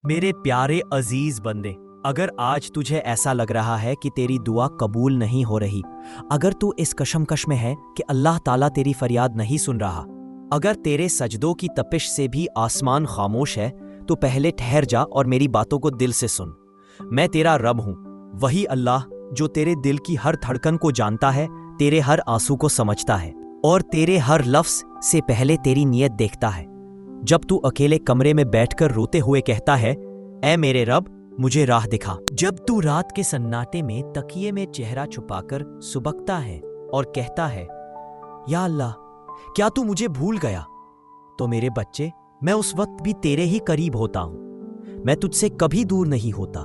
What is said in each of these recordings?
मेरे प्यारे अजीज बंदे, अगर आज तुझे ऐसा लग रहा है कि तेरी दुआ कबूल नहीं हो रही, अगर तू इस कशमकश में है कि अल्लाह ताला तेरी फरियाद नहीं सुन रहा, अगर तेरे सजदों की तपिश से भी आसमान खामोश है, तो पहले ठहर जा और मेरी बातों को दिल से सुन। मैं तेरा रब हूं, वही अल्लाह जो तेरे दिल की हर धड़कन को जानता है, तेरे हर आंसू को समझता है और तेरे हर लफ्ज से पहले तेरी नीयत देखता है। जब तू अकेले कमरे में बैठकर रोते हुए कहता है, ऐ मेरे रब मुझे राह दिखा, जब तू रात के सन्नाटे में तकिए में चेहरा छुपाकर सुबकता है और कहता है, या अल्लाह क्या तू मुझे भूल गया, तो मेरे बच्चे मैं उस वक्त भी तेरे ही करीब होता हूं। मैं तुझसे कभी दूर नहीं होता।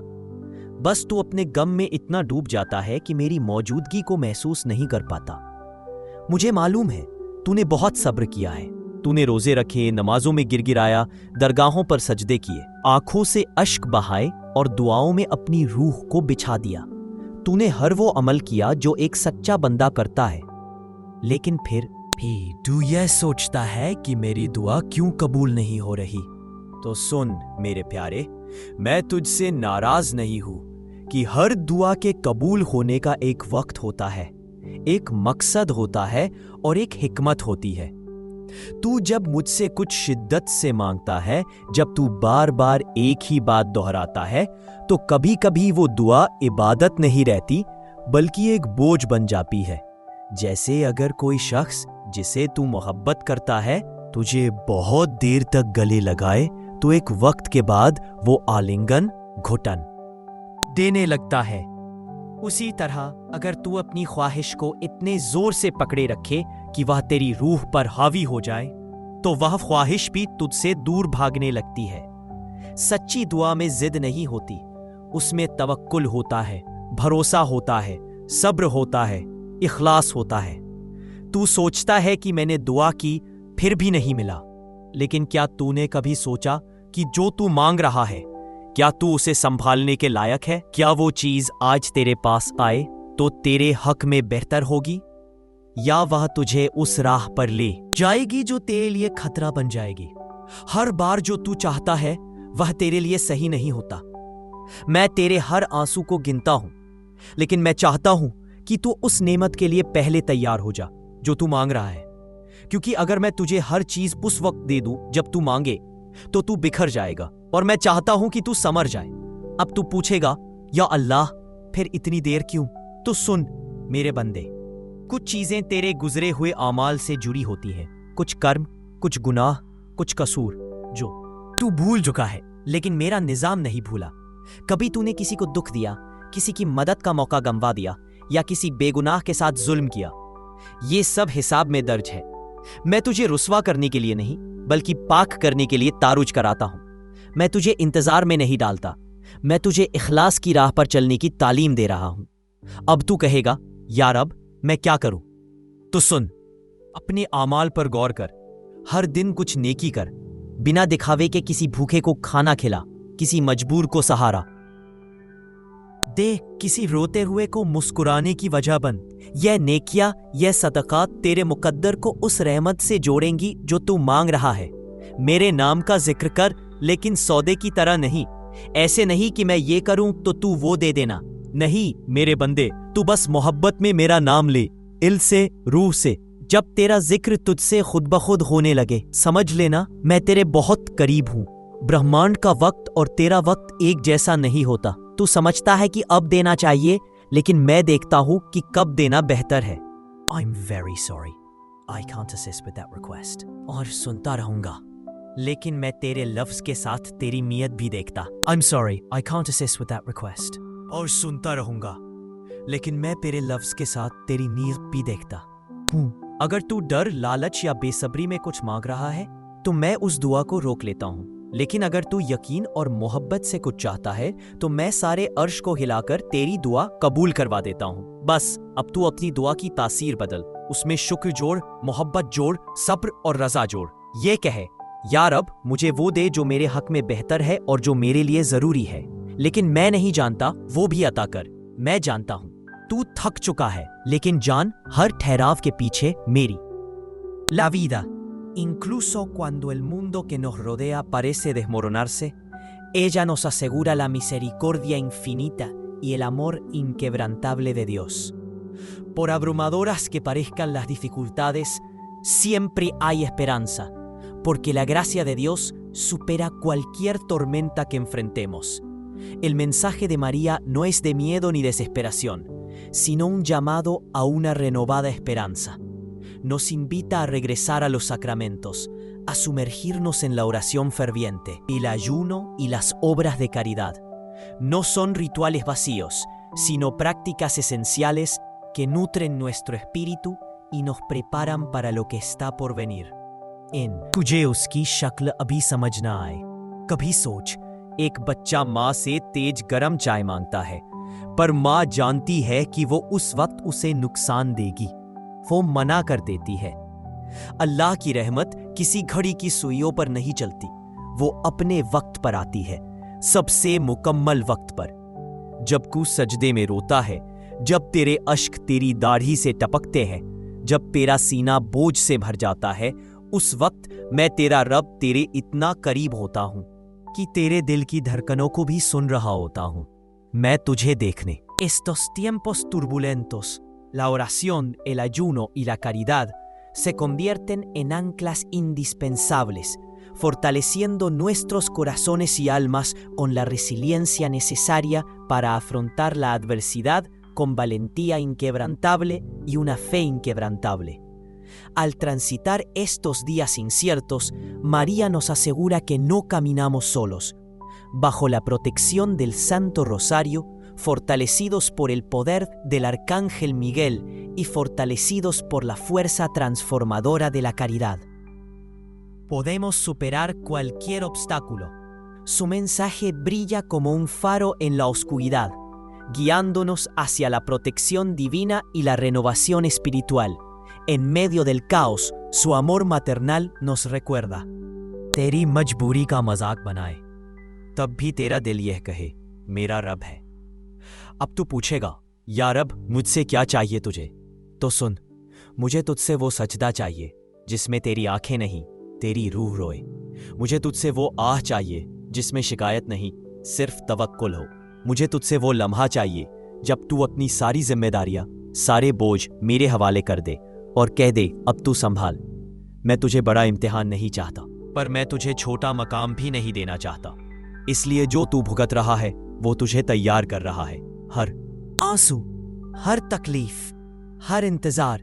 बस तू अपने गम में इतना डूब जाता है कि मेरी मौजूदगी को महसूस नहीं कर पाता। मुझे मालूम है तूने बहुत सब्र किया है। तूने रोजे रखे, नमाजों में गिरगिराया, दरगाहों पर सजदे किए, आंखों से अश्क बहाए और दुआओं में अपनी रूह को बिछा दिया। तूने हर वो अमल किया जो एक सच्चा बंदा करता है। लेकिन फिर भी तू यह सोचता है कि मेरी दुआ क्यों कबूल नहीं हो रही। तो सुन मेरे प्यारे, मैं तुझसे नाराज नहीं हूं कि हर दुआ के कबूल होने का एक वक्त होता है, एक मकसद होता है और एक हिकमत होती है। तू जब मुझसे कुछ शिद्दत से मांगता है, जब तू बार बार एक ही बात दोहराता है, तो कभी कभी वो दुआ इबादत नहीं रहती बल्कि एक बोझ बन जाती है। जैसे अगर कोई शख्स जिसे तू मोहब्बत करता है तुझे बहुत देर तक गले लगाए, तो एक वक्त के बाद वो आलिंगन घुटन देने लगता है। उसी तरह अगर तू अपनी ख्वाहिश को इतने जोर से पकड़े रखे कि वह तेरी रूह पर हावी हो जाए, तो वह ख्वाहिश भी तुझसे दूर भागने लगती है। सच्ची दुआ में जिद नहीं होती, उसमें तवक्कुल होता है, भरोसा होता है, सब्र होता है, इखलास होता है। तू सोचता है कि मैंने दुआ की फिर भी नहीं मिला, लेकिन क्या तूने कभी सोचा कि जो तू मांग रहा है, क्या तू उसे संभालने के लायक है? क्या वो चीज आज तेरे पास आए तो तेरे हक में बेहतर होगी, या वह तुझे उस राह पर ले जाएगी जो तेरे लिए खतरा बन जाएगी? हर बार जो तू चाहता है वह तेरे लिए सही नहीं होता। मैं तेरे हर आंसू को गिनता हूं, लेकिन मैं चाहता हूं कि तू उस नेमत के लिए पहले तैयार हो जा जो तू मांग रहा है, क्योंकि अगर मैं तुझे हर चीज उस वक्त दे दूं जब तू मांगे, तो तू बिखर जाएगा और मैं चाहता हूं कि तू समर जाए। अब तू पूछेगा, या अल्लाह फिर इतनी देर क्यों? तो सुन मेरे बंदे, कुछ चीजें तेरे गुजरे हुए आमाल से जुड़ी होती हैं, कुछ कर्म, कुछ गुनाह, कुछ कसूर जो तू भूल चुका है, लेकिन मेरा निजाम नहीं भूला। कभी तूने किसी को दुख दिया, किसी की मदद का मौका गंवा दिया, या किसी बेगुनाह के साथ जुल्म किया। ये सब हिसाब में दर्ज है। मैं तुझे रुस्वा करने के लिए नहीं बल्कि पाक करने के लिए तारुज कराता हूं। मैं तुझे इंतजार में नहीं डालता, मैं तुझे इखलास की राह पर चलने की तालीम दे रहा हूं। अब तू कहेगा, या रब मैं क्या करूं? तो सुन, अपने आमाल पर गौर कर, हर दिन कुछ नेकी कर, बिना दिखावे के किसी भूखे को खाना खिला, किसी मजबूर को सहारा दे, किसी रोते हुए को मुस्कुराने की वजह बन। यह नेकियां, यह सदकात तेरे मुकद्दर को उस रहमत से जोड़ेंगी जो तू मांग रहा है। मेरे नाम का जिक्र कर, लेकिन सौदे की तरह नहीं। ऐसे नहीं कि मैं ये करूं तो तू वो दे देना। नहीं मेरे बंदे, तू बस मोहब्बत में मेरा नाम ले, इल से, रूह से। जब तेरा जिक्र तुझसे खुद ब खुद होने लगे, समझ लेना मैं तेरे बहुत करीब हूं। ब्रह्मांड का वक्त और तेरा वक्त एक जैसा नहीं होता। तू समझता है कि अब देना चाहिए, लेकिन मैं देखता हूं कि कब देना बेहतर है। I'm very sorry, I can't assist with that request। और सुनता रहूंगा, लेकिन मैं तेरे लफ्ज के साथ तेरी नीयत भी देखता। I'm sorry, I can't assist with that request। और सुनता रहूंगा, लेकिन मैं तेरे लफ्ज के साथ तेरी नीयत भी देखता हूँ। अगर तू डर, लालच या बेसब्री में कुछ मांग रहा है, तो मैं उस दुआ को रोक लेता हूँ। लेकिन अगर तू यकीन और मोहब्बत से कुछ चाहता है, तो मैं सारे अर्श को हिलाकर तेरी दुआ कबूल करवा देता हूँ। बस अब तू अपनी दुआ की तासीर बदल, उसमें शुक्र जोड़, मोहब्बत जोड़, सब्र और रजा जोड़। ये कहे, या रब मुझे वो दे जो मेरे हक में बेहतर है और जो मेरे लिए जरूरी है, लेकिन मैं नहीं जानता, वो भी अता कर। मैं जानता हूं तू थक चुका है, लेकिन जान हर ठहराव के पीछे मेरी। La vida, incluso cuando el mundo que nos rodea parece desmoronarse, Ella nos asegura la misericordia infinita y el amor inquebrantable de Dios. Por abrumadoras que parezcan las dificultades, siempre hay esperanza, porque la gracia de Dios supera cualquier tormenta que enfrentemos. El mensaje de María no es de miedo ni desesperación, sino un llamado a una renovada esperanza. Nos invita a regresar a los sacramentos, a sumergirnos en la oración ferviente, el ayuno y las obras de caridad. No son rituales vacíos, sino prácticas esenciales que nutren nuestro espíritu y nos preparan para lo que está por venir. तुझे उसकी शक्ल अभी समझ ना आए। कभी सोच, एक बच्चा माँ से तेज गरम चाय मांगता है, पर माँ जानती है कि वो उस वक्त उसे नुकसान देगी। वो मना कर देती है। अल्लाह की रहमत किसी घड़ी की सुइयों पर नहीं चलती, वो अपने वक्त पर आती है, सबसे मुकम्मल वक्त पर। जब तू सजदे में रोता है, जब तेरे अश्क तेरी दाढ़ी से टपकते हैं, जब तेरा सीना बोझ से भर जाता है, उस वक्त मैं तेरा रब तेरे इतना करीब होता हूं कि तेरे दिल की धड़कनों को भी सुन रहा होता हूं, मैं तुझे देखने। Estos tiempos turbulentos, la oración, el ayuno y la caridad se convierten en anclas indispensables, fortaleciendo nuestros corazones y almas con la resiliencia necesaria para afrontar la adversidad con valentía inquebrantable y una fe inquebrantable. Al transitar estos días inciertos, María nos asegura que no caminamos solos. Bajo la protección del Santo Rosario, fortalecidos por el poder del Arcángel Miguel y fortalecidos por la fuerza transformadora de la caridad, podemos superar cualquier obstáculo. Su mensaje brilla como un faro en la oscuridad, guiándonos hacia la protección divina y la renovación espiritual. En medio del caos, su amor maternal nos recuerda, तेरी मजबूरी का मजाक बनाए, तब भी तेरा दिल यह कहे, मेरा रब है। अब तू पूछेगा, या रब मुझसे क्या चाहिए तुझे? तो सुन, मुझे तुझसे वो सजदा चाहिए जिसमें तेरी आंखें नहीं, तेरी रूह रोए। मुझे तुझसे वो आह चाहिए जिसमें शिकायत नहीं, सिर्फ तवक्कुल हो। मुझे तुझसे वो लम्हा चाहिए जब तू अपनी सारी जिम्मेदारियां, सारे बोझ मेरे हवाले कर दे और कह दे, अब तू संभाल। मैं तुझे बड़ा इम्तिहान नहीं चाहता, पर मैं तुझे छोटा मकाम भी नहीं देना चाहता। इसलिए जो तू भुगत रहा है वो तुझे तैयार कर रहा है। हर आंसू, हर तकलीफ, हर इंतजार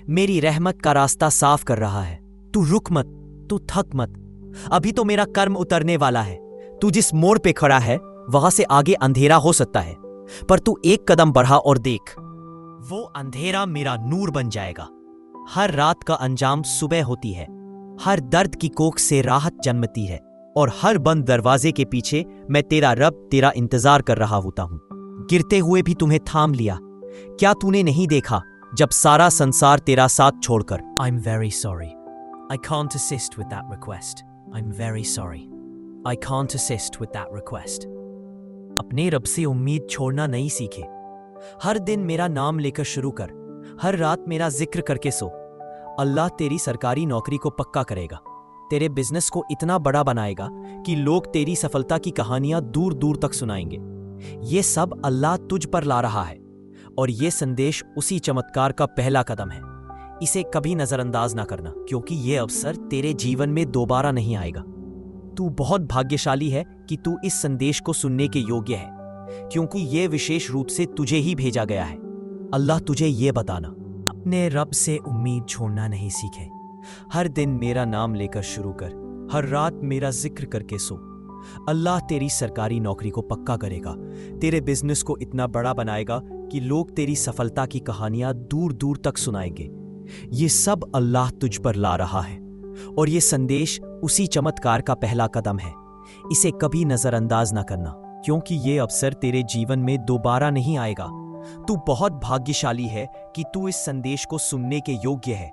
मेरी रहमत का रास्ता साफ कर रहा है। तू रुक मत, तू थक मत, अभी तो मेरा कर्म उतरने वाला है। तू जिस मोड़ पे खड़ा है वहां से आगे अंधेरा हो सकता है, पर तू एक कदम बढ़ा और देख, वो अंधेरा मेरा नूर बन जाएगा। हर रात का अंजाम सुबह होती है, हर दर्द की कोख से राहत जन्मती है, और हर बंद दरवाजे के पीछे मैं तेरा रब तेरा इंतजार कर रहा होता हूं। गिरते हुए भी तुम्हें थाम लिया। क्या तूने नहीं देखा जब सारा संसार तेरा साथ छोड़कर? I'm very sorry. I can't assist with that request. I'm very sorry. I can't assist with that request. अपने रब से उम्मीद छोड़ना नहीं सीखे। हर दिन मेरा नाम लेकर शुरू कर, हर रात मेरा जिक्र करके सो। अल्लाह तेरी सरकारी नौकरी को पक्का करेगा, तेरे बिजनेस को इतना बड़ा बनाएगा कि लोग तेरी सफलता की कहानियां दूर दूर तक सुनाएंगे। ये सब अल्लाह तुझ पर ला रहा है, और ये संदेश उसी चमत्कार का पहला कदम है। इसे कभी नजरअंदाज ना करना, क्योंकि ये अवसर तेरे जीवन में दोबारा नहीं आएगा। तू बहुत भाग्यशाली है कि तू इस संदेश को सुनने के योग्य है, क्योंकि ये विशेष रूप से तुझे ही भेजा गया है। अल्लाह तुझे ये बताना, अपने रब से उम्मीद छोड़ना नहीं सीखे। हर दिन मेरा नाम लेकर शुरू कर, हर रात मेरा जिक्र करके सो। अल्लाह तेरी सरकारी नौकरी को पक्का करेगा, तेरे बिजनेस को इतना बड़ा बनाएगा कि लोग तेरी सफलता की कहानियां दूर दूर तक सुनाएंगे। ये सब अल्लाह तुझ पर ला रहा है, और ये संदेश उसी चमत्कार का पहला कदम है। इसे कभी नजरअंदाज ना करना, क्योंकि ये अवसर तेरे जीवन में दोबारा नहीं आएगा। तू बहुत भाग्यशाली है कि तू इस संदेश को सुनने के योग्य है,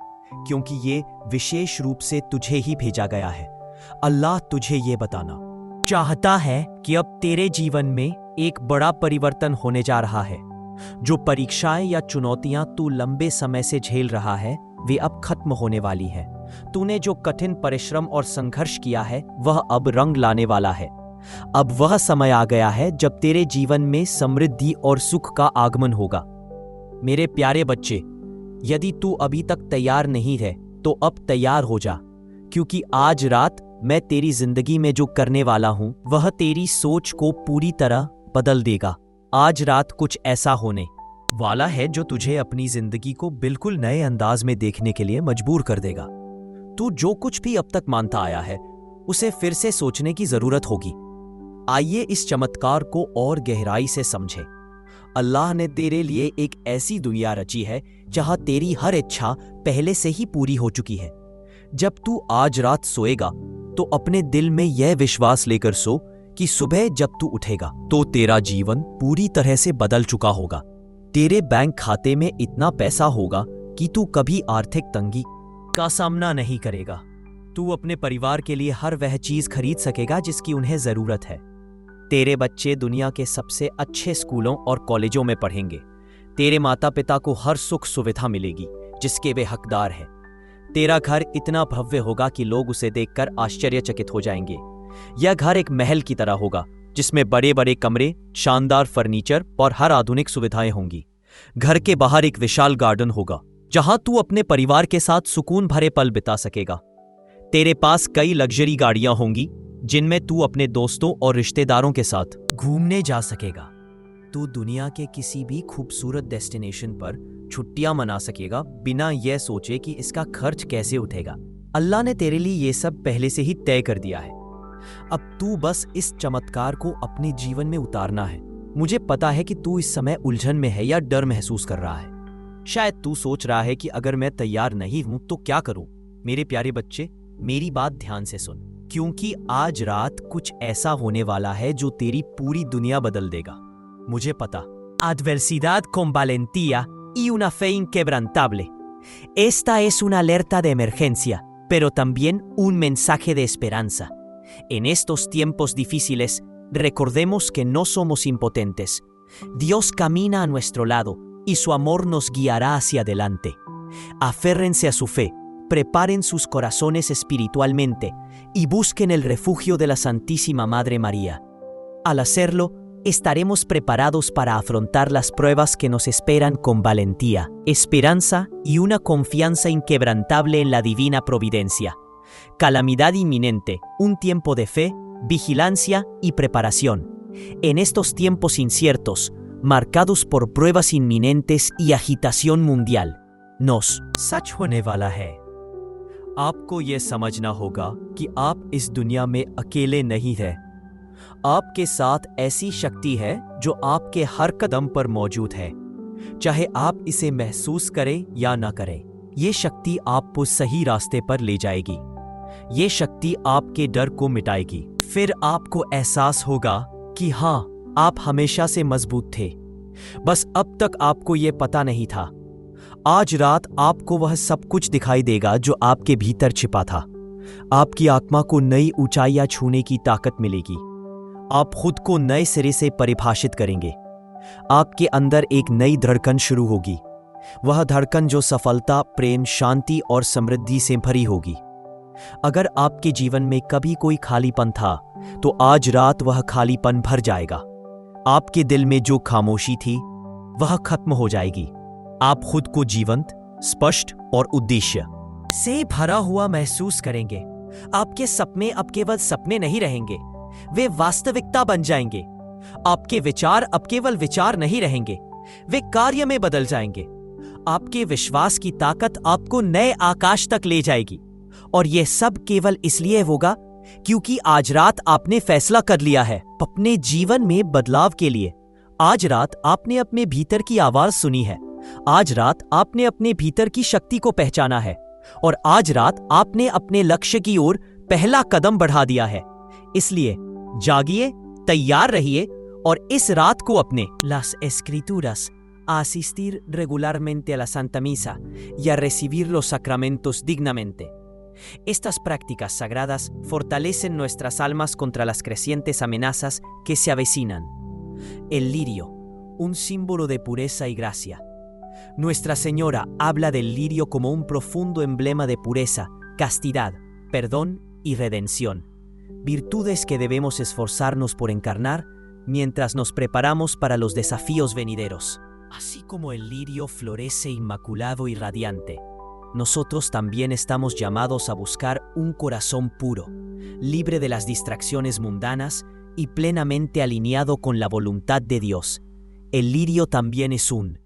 क्योंकि ये विशेष रूप से तुझे ही भेजा गया है। अल्लाह तुझे ये बताना चाहता है कि अब तेरे जीवन में एक बड़ा परिवर्तन होने जा रहा है। जो परीक्षाएं या चुनौतियां तू लंबे समय से झेल रहा है, वे अब खत्म होने वाली है। तूने जो कठिन परिश्रम और संघर्ष किया है, वह अब रंग लाने वाला है। अब वह समय आ गया है जब तेरे जीवन में समृद्धि और सुख का आगमन होगा। मेरे प्यारे बच्चे, यदि तू अभी तक तैयार नहीं है तो अब तैयार हो जा, क्योंकि आज रात मैं तेरी जिंदगी में जो करने वाला हूं वह तेरी सोच को पूरी तरह बदल देगा। आज रात कुछ ऐसा होने वाला है जो तुझे अपनी जिंदगी को बिल्कुल नए अंदाज में देखने के लिए मजबूर कर देगा। तू जो कुछ भी अब तक मानता आया है उसे फिर से सोचने की जरूरत होगी। आइए इस चमत्कार को और गहराई से समझें। अल्लाह ने तेरे लिए एक ऐसी दुनिया रची है जहां तेरी हर इच्छा पहले से ही पूरी हो चुकी है। जब तू आज रात सोएगा तो अपने दिल में यह विश्वास लेकर सो कि सुबह जब तू उठेगा तो तेरा जीवन पूरी तरह से बदल चुका होगा। तेरे बैंक खाते में इतना पैसा होगा कि तू कभी आर्थिक तंगी का सामना नहीं करेगा। तू अपने परिवार के लिए हर वह चीज खरीद सकेगा जिसकी उन्हें जरूरत है। तेरे बच्चे दुनिया के सबसे अच्छे स्कूलों और कॉलेजों में पढ़ेंगे। तेरे माता पिता को हर सुख सुविधा मिलेगी जिसके वे हकदार हैं। तेरा घर इतना भव्य होगा कि लोग उसे देखकर आश्चर्यचकित हो जाएंगे। यह घर एक महल की तरह होगा जिसमें बड़े बड़े कमरे, शानदार फर्नीचर और हर आधुनिक सुविधाएं होंगी। घर के बाहर एक विशाल गार्डन होगा जहां तू अपने परिवार के साथ सुकून भरे पल बिता सकेगा। तेरे पास कई लग्जरी गाड़ियां होंगी जिनमें तू अपने दोस्तों और रिश्तेदारों के साथ घूमने जा सकेगा। तू दुनिया के किसी भी खूबसूरत डेस्टिनेशन पर छुट्टियां मना सकेगा बिना यह सोचे कि इसका खर्च कैसे उठेगा। अल्लाह ने तेरे लिए यह सब पहले से ही तय कर दिया है। अब तू बस इस चमत्कार को अपने जीवन में उतारना है। मुझे पता है कि तू इस समय उलझन में है या डर महसूस कर रहा है। शायद तू सोच रहा है कि अगर मैं तैयार नहीं हूं तो क्या करूं। मेरे प्यारे बच्चे, मेरी बात ध्यान से सुन, क्योंकि आज रात कुछ ऐसा होने वाला है जो तेरी पूरी दुनिया बदल देगा। मुझे पता। Adversidad con valentía y una fe inquebrantable. Esta es una alerta de emergencia, pero también un mensaje de esperanza. En estos tiempos difíciles, recordemos que no somos impotentes. Dios camina a nuestro lado y su amor nos guiará hacia adelante. Aférrense a su fe, preparen sus corazones espiritualmente y busquen el refugio de la Santísima Madre María. Al hacerlo, estaremos preparados para afrontar las pruebas que nos esperan con valentía, esperanza y una confianza inquebrantable en la divina providencia. Calamidad inminente, un tiempo de fe, vigilancia y preparación. En estos tiempos inciertos, marcados por pruebas inminentes y agitación mundial, nos सच होने वाला है। आपको यह समझना होगा कि आप इस दुनिया में अकेले नहीं हैं। आपके साथ ऐसी शक्ति है जो आपके हर कदम पर मौजूद है, चाहे आप इसे महसूस करें या ना करें। ये शक्ति आपको सही रास्ते पर ले जाएगी। ये शक्ति आपके डर को मिटाएगी। फिर आपको एहसास होगा कि हाँ, आप हमेशा से मजबूत थे, बस अब तक आपको ये पता नहीं था। आज रात आपको वह सब कुछ दिखाई देगा जो आपके भीतर छिपा था। आपकी आत्मा को नई ऊंचाइयां छूने की ताकत मिलेगी। आप खुद को नए सिरे से परिभाषित करेंगे। आपके अंदर एक नई धड़कन शुरू होगी, वह धड़कन जो सफलता, प्रेम, शांति और समृद्धि से भरी होगी। अगर आपके जीवन में कभी कोई खालीपन था तो आज रात वह खालीपन भर जाएगा। आपके दिल में जो खामोशी थी वह खत्म हो जाएगी। आप खुद को जीवंत, स्पष्ट और उद्देश्य से भरा हुआ महसूस करेंगे। आपके सपने अब केवल सपने नहीं रहेंगे, वे वास्तविकता बन जाएंगे। आपके विचार अब केवल विचार नहीं रहेंगे, वे कार्य में बदल जाएंगे। आपके विश्वास की ताकत आपको नए आकाश तक ले जाएगी, और यह सब केवल इसलिए होगा क्योंकि आज रात आपने फैसला कर लिया है अपने जीवन में बदलाव के लिए। आज रात आपने अपने भीतर की आवाज सुनी है। आज रात आपने अपने भीतर की शक्ति को पहचाना है, और आज रात आपने अपने लक्ष्य की ओर पहला कदम बढ़ा दिया है। इसलिए जागिए, तैयार रहिए और इस रात को अपने Las Escrituras, a asistir regularmente a la Santa Misa y a recibir los sacramentos dignamente. Estas prácticas sagradas fortalecen nuestras almas contra las crecientes amenazas que se avecinan. El lirio, un símbolo de pureza y gracia. Nuestra Señora habla del lirio como un profundo emblema de pureza, castidad, perdón y redención. virtudes que debemos esforzarnos por encarnar mientras nos preparamos para los desafíos venideros. Así como el lirio florece inmaculado y radiante, nosotros también estamos llamados a buscar un corazón puro, libre de las distracciones mundanas y plenamente alineado con la voluntad de Dios. El lirio también es un